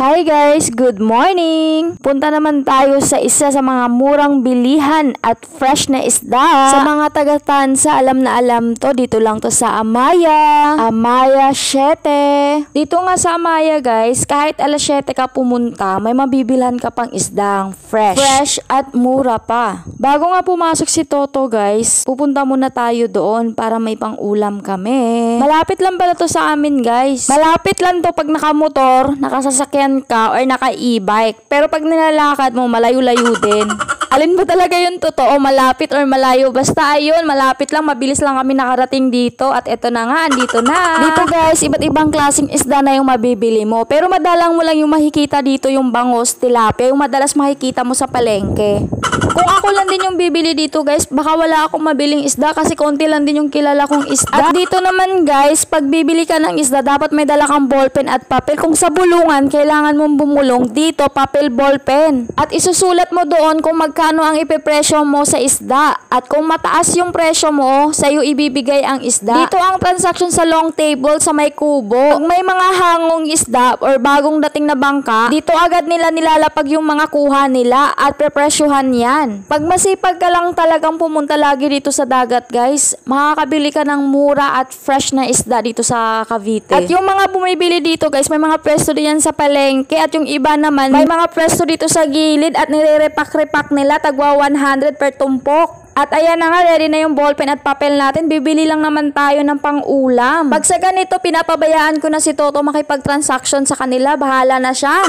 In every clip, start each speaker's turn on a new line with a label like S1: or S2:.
S1: Hi guys! Good morning! Punta naman tayo sa isa sa mga murang bilihan at fresh na isda. Sa mga taga-Tansa, alam na alam to. Dito lang to sa Amaya. Amaya 7. Dito nga sa Amaya guys, kahit alas 7 ka pumunta, may mabibilhan ka pang isdang fresh. Fresh at mura pa. Bago nga pumasok si Toto guys, pupunta muna tayo doon para may pang ulam kami. Malapit lang pala to sa amin guys. Malapit lang to pag nakamotor, nakasasakyan ka or naka-e-bike. Pero pag nilalakad mo, malayo-layo din. Alin ba talaga yung totoo? Malapit or malayo? Basta ayun, malapit lang, mabilis lang kami nakarating dito. At eto na nga, andito na. Dito guys, iba't ibang klaseng isda na yung mabibili mo. Pero madalang mo lang yung makikita dito yung bangos, tilapia, yung madalas makikita mo sa palengke. Kung ako lang din yung bibili dito guys, baka wala akong mabiling isda kasi konti lang din yung kilala kong isda. At dito naman guys, pag bibili ka ng isda, dapat may dala kang ballpen at papel. Kung sa bulungan, kailangan mong bumulong, dito papel, ballpen. At isusulat mo doon kung magkano ang ipepresyo mo sa isda. At kung mataas yung presyo mo, sa'yo ibibigay ang isda. Dito ang transaction sa long table sa may kubo. Kung may mga hangong isda or bagong dating na bangka, dito agad nila nilalapag yung mga kuha nila at prepresyohan yan. Pag masipag ka lang talagang pumunta lagi dito sa dagat guys, makakabili ka ng mura at fresh na isda dito sa Cavite. At yung mga bumibili dito guys, may mga pwesto din yan sa palengke at yung iba naman, may mga pwesto dito sa gilid at nire-repack-repack nila, tagwa 100 per tumpok. At ayan na nga, ready na yung ballpen at papel natin. Bibili lang naman tayo ng pang-ulam. Pag sa ganito, pinapabayaan ko na si Toto makipag-transaction sa kanila. Bahala na siya.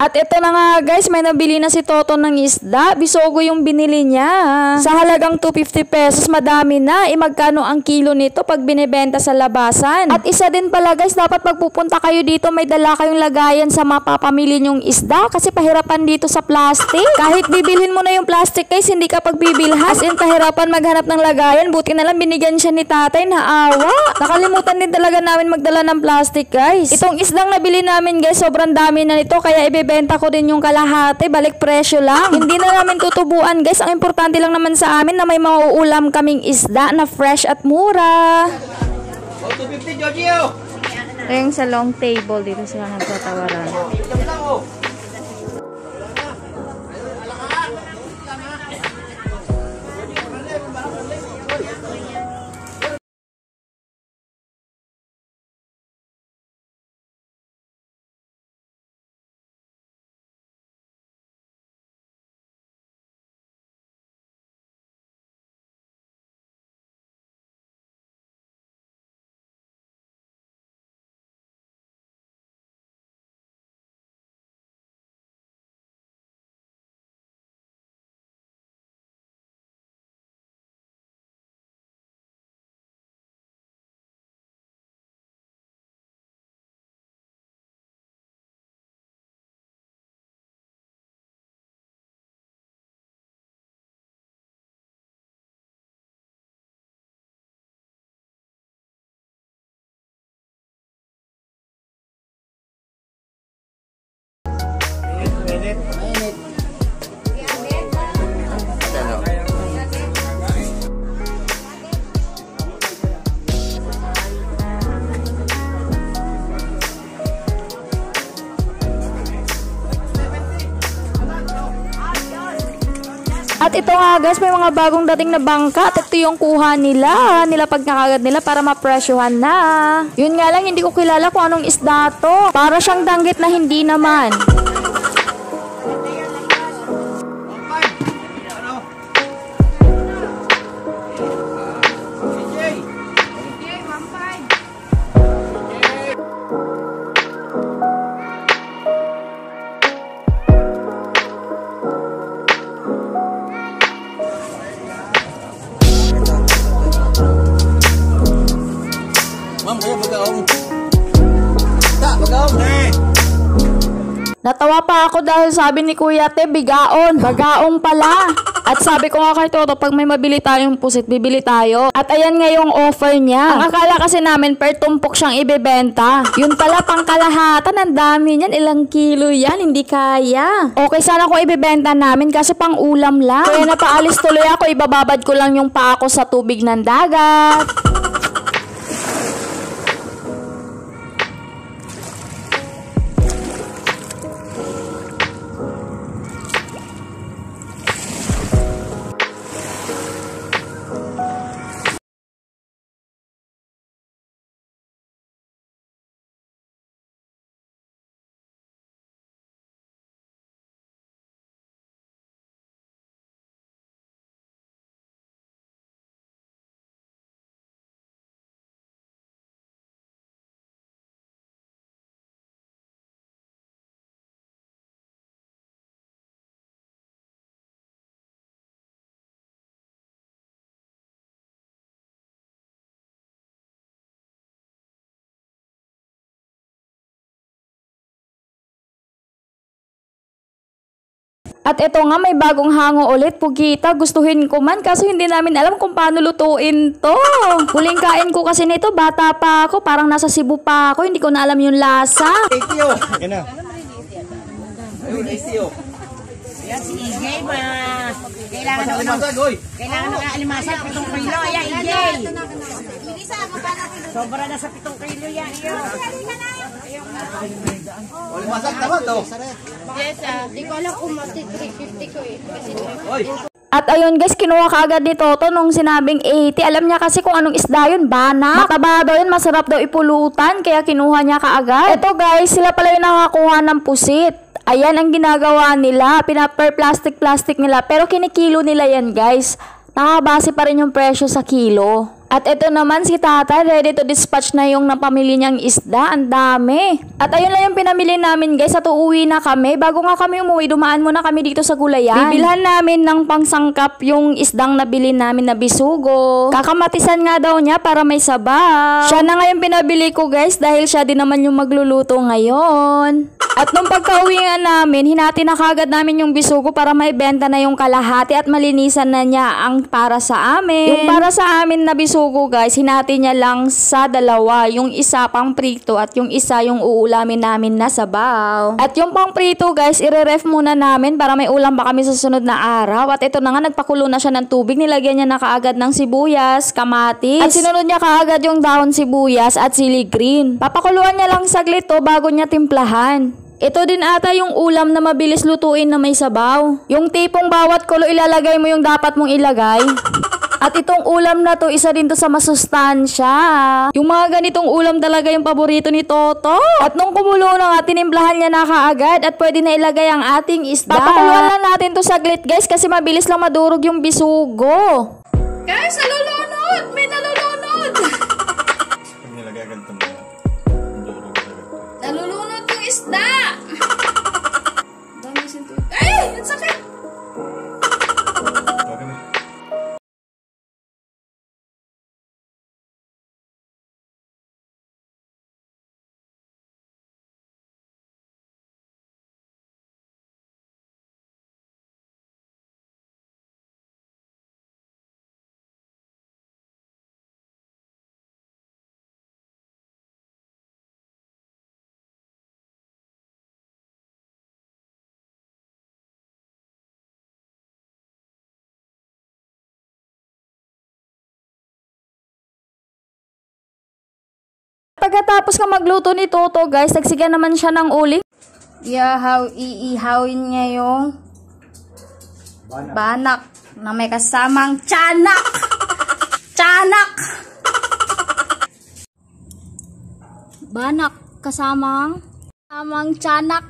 S1: At ito na nga guys, may nabili na si Toto ng isda. Bisogo yung binili niya. Sa halagang 250 pesos, madami na. Magkano ang kilo nito pag binibenta sa labasan? At isa din pala guys, dapat pagpupunta kayo dito, may dala kayong lagayan sa mapapamili nyong isda. Kasi pahirapan dito sa plastic. Kahit bibilhin mo na yung plastic guys, hindi ka pagbibilhan. As in, pahirapan maghanap ng lagayan. Buti na lang binigyan siya ni tatay, naawa. Nakalimutan din talaga namin magdala ng plastic guys. Itong isdang nabili namin guys, sobrang dami na nito. Kaya ibebenta ko din yung kalahati, balik presyo lang. Hindi na namin tutubuan guys. Ang importante lang naman sa amin na may mauulam kaming isda na fresh at mura. 250 Giorgio. Ito yung sa long table, dito sila nagtatawaran. At ito nga guys, may mga bagong dating na bangka at ito yung kuha nila. Nilapag na kagad nila para mapresyohan na. Yun nga lang, hindi ko kilala kung anong isda to. Para siyang danggit na hindi naman. Natawa pa ako dahil sabi ni Kuya Te, bigaon. Bagaong pala. At sabi ko nga kay Toto, pag may mabili tayong pusit, bibili tayo. At ayan nga yung offer niya. Ang akala kasi namin per tumpok siyang ibebenta. Yun pala pang kalahatan, ang dami niyan. Ilang kilo yan, hindi kaya. Okay sana kung ibebenta namin kasi pang ulam lang. Kaya napaalis tuloy ako, ibababad ko lang yung paa ko sa tubig ng dagat. At ito nga, may bagong hango ulit, Pugita. Gustuhin ko man, kaso hindi namin alam kung paano lutuin to. Huling kain ko kasi nito, bata pa ako, parang nasa Cebu pa ako, hindi ko na alam yung lasa.
S2: Tio, yan na. Ayun, Tio.
S3: Yan si Igay ba? Kailangan ng alimasag, 7 kilo. Ayan, Igay. Sobra na sa 7 kilo yan.
S2: Alimasag naman to.
S4: Yes, di ko alam kung mati-350 ko eh.
S1: At ayun guys, kinuha kaagad ni Toto nung sinabing 80. Alam niya kasi kung anong isda yun, banak. Mataba daw yun, masarap daw ipulutan, kaya kinuha niya kaagad. Ito guys, sila pala yung nakakuha ng pusit. Ayan ang ginagawa nila, pinaper plastic nila, pero kinikilo nila yan guys. Nakabase pa rin yung presyo sa kilo. At ito naman si Tata, ready to dispatch na yung napamili niyang isda. Ang dami. At ayun lang yung pinamili namin guys. At uuwi na kami. Bago nga kami umuwi, dumaan muna kami dito sa gulayan. Bibilhan namin ng pangsangkap yung isdang nabili namin na bisugo. Kakamatisan nga daw niya para may sabaw. Siya na nga yung pinabili ko guys dahil siya din naman yung magluluto ngayon. At nung pagka-uwi nga namin, hinati na kagad namin yung bisugo para may benta na yung kalahati at malinisan na niya ang para sa amin. Yung para sa amin na bisugo guys, hinati niya lang sa dalawa. Yung isa pang prito at yung isa yung uulamin namin na sabaw. At yung pang prito guys, ire-ref muna namin para may ulam pa kami sa sunod na araw. At ito na nga, nagpakulo na siya ng tubig. Nilagyan niya na kaagad ng sibuyas, kamatis. At sinunod niya kaagad yung dahon sibuyas at sili green. Papakuluan niya lang saglit to bago niya timplahan. Ito din ata yung ulam na mabilis lutuin na may sabaw. Yung tipong bawat kulo ilalagay mo yung dapat mong ilagay. At itong ulam na to, isa din to sa masustansya. Yung mga ganitong ulam talaga yung paborito ni Toto. At nung kumulo na nga, tinimplahan niya na kaagad at pwede na ilagay ang ating isda. Papakuluan lang natin to saglit guys kasi mabilis lang madurog yung bisugo.
S4: Guys, nalulunod! May nalulunod!
S2: Pag nilagay agad ito mo.
S4: Nalulunod yung isda! Dami sinto. Ay! Ang sakit!
S2: Okay na.
S1: Pagkatapos nga magluto ni Toto guys, nagsiga naman siya ng uling. Iihawin niya yung banak na may kasamang tiyanak. Tiyanak! Banak kasamang tiyanak.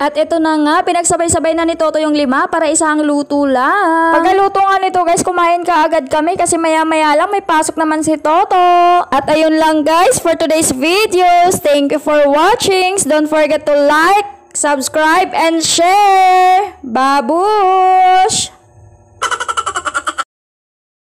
S1: At ito na nga, pinagsabay-sabay na ni Toto yung 5 para isang luto lang. Pagkaluto nga nito guys, kumain ka agad kami kasi maya-maya lang may pasok naman si Toto. At ayun lang guys for today's videos. Thank you for watching. Don't forget to like, subscribe, and share. Babush!